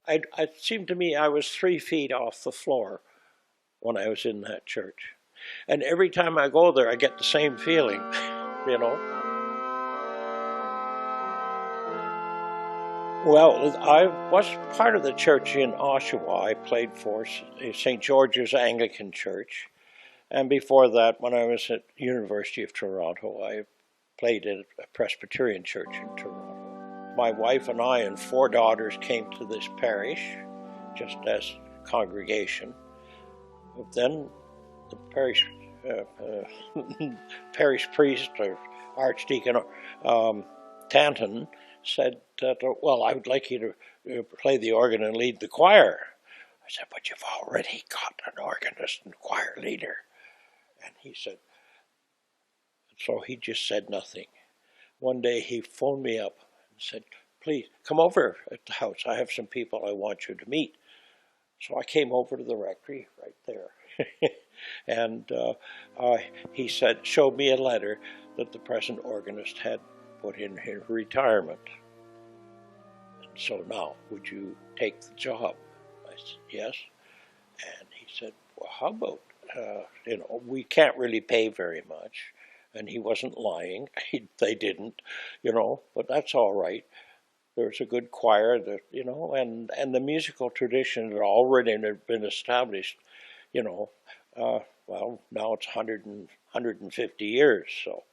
it seemed to me I was 3 feet off the floor when I was in that church. And every time I go there, I get the same feeling, you know. Well, I was part of the church in Oshawa. I played for St. George's Anglican Church. And before that, when I was at University of Toronto, I played at a Presbyterian church in Toronto. My wife and I and 4 daughters came to this parish, just as congregation. But then the parish parish priest or Archdeacon Tanton said that, well, I would like you to play the organ and lead the choir. I said, but you've already got an organist and choir leader. And he said, so he just said nothing. One day he phoned me up and said, please come over at the house. I have some people I want you to meet. So I came over to the rectory right there. And he said, showed me a letter that the present organist had put in his retirement. And so now, would you take the job? I said, yes. And he said, well, how about, we can't really pay very much. And he wasn't lying. They didn't, but that's all right. There's a good choir that, and the musical tradition had already been established, well, now it's 150 years. So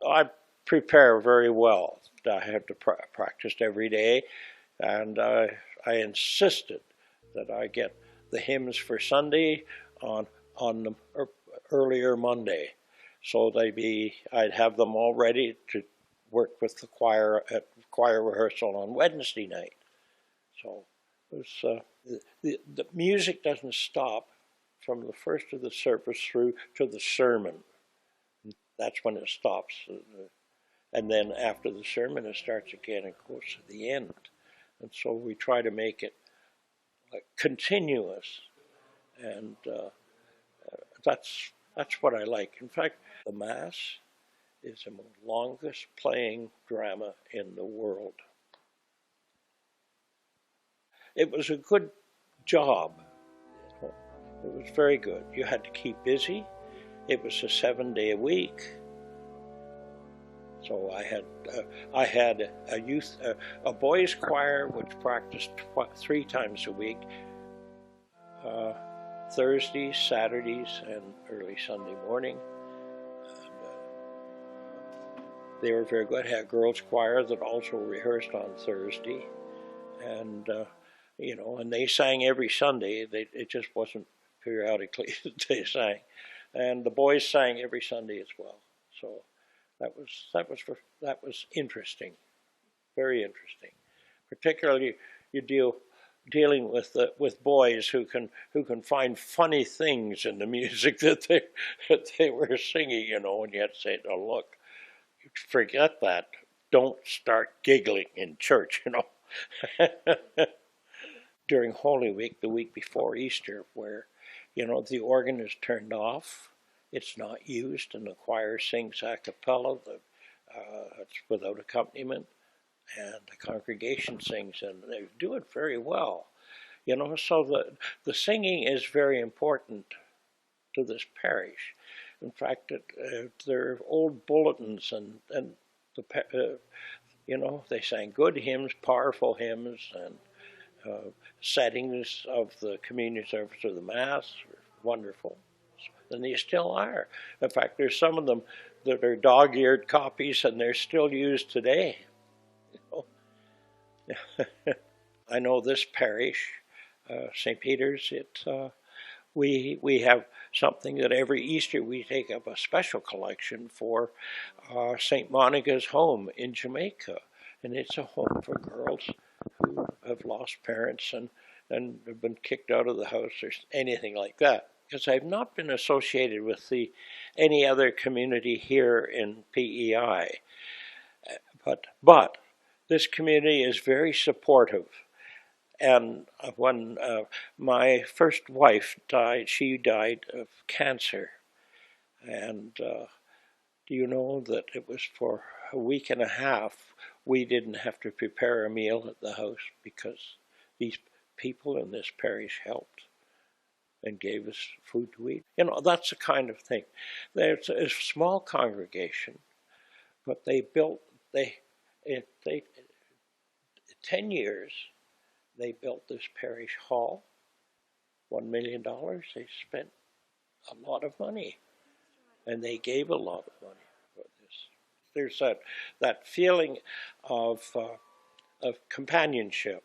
I prepare very well. I have to practice every day, and I insisted that I get the hymns for Sunday on the earlier Monday. So I'd have them all ready to work with the choir at choir rehearsal on Wednesday night. So it was, the music doesn't stop from the first of the service through to the sermon. That's when it stops. And then after the sermon, it starts again and goes to the end. And so we try to make it continuous. And that's what I like. In fact, the Mass is the longest playing drama in the world. It was a good job. It was very good. You had to keep busy. It was a 7-day a week. So I had a boys' choir which practiced 3 times a week, Thursdays, Saturdays, and early Sunday morning. They were very good. I had a girls' choir that also rehearsed on Thursday, and and they sang every Sunday. It just wasn't periodically that they sang, and the boys sang every Sunday as well. So that was interesting, very interesting. Particularly, dealing with boys who can find funny things in the music that they were singing, and you had to say, "Oh, look, forget that. Don't start giggling in church," During Holy Week, the week before Easter, where, the organ is turned off, it's not used, and the choir sings a cappella, it's without accompaniment, and the congregation sings, and they do it very well. So the singing is very important to this parish. In fact, there are old bulletins, and they sang good hymns, powerful hymns, and settings of the communion service or the Mass were wonderful. And they still are. In fact, there's some of them that are dog-eared copies, and they're still used today. I know this parish, St. Peter's, we have something that every Easter we take up a special collection for St. Monica's home in Jamaica. And it's a home for girls who have lost parents and have been kicked out of the house or anything like that. Because I've not been associated with any other community here in PEI. But this community is very supportive. And when my first wife died, she died of cancer. And do you know that it was for a week and a half we didn't have to prepare a meal at the house because these people in this parish helped and gave us food to eat. You know, that's the kind of thing. There's a small congregation, but they built, they 10 years, they built this parish hall, $1 million. They spent a lot of money, and they gave a lot of money for this. There's that feeling of companionship,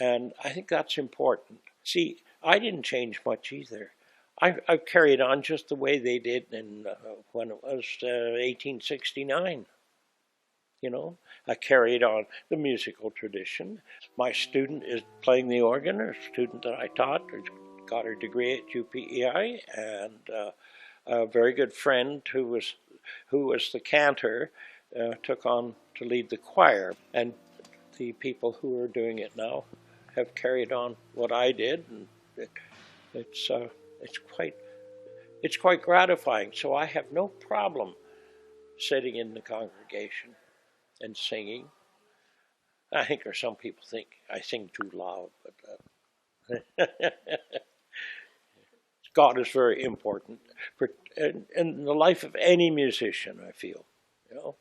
and I think that's important. See, I didn't change much either. I've carried on just the way they did when it was 1869. You know, I carried on the musical tradition. My student is playing the organ, a student that I taught, got her degree at UPEI, and a very good friend who was the cantor took on to lead the choir. And the people who are doing it now have carried on what I did, and it's quite gratifying. So I have no problem sitting in the congregation and singing. I think, or some people think I sing too loud, but God is very important in the life of any musician, I feel, you know.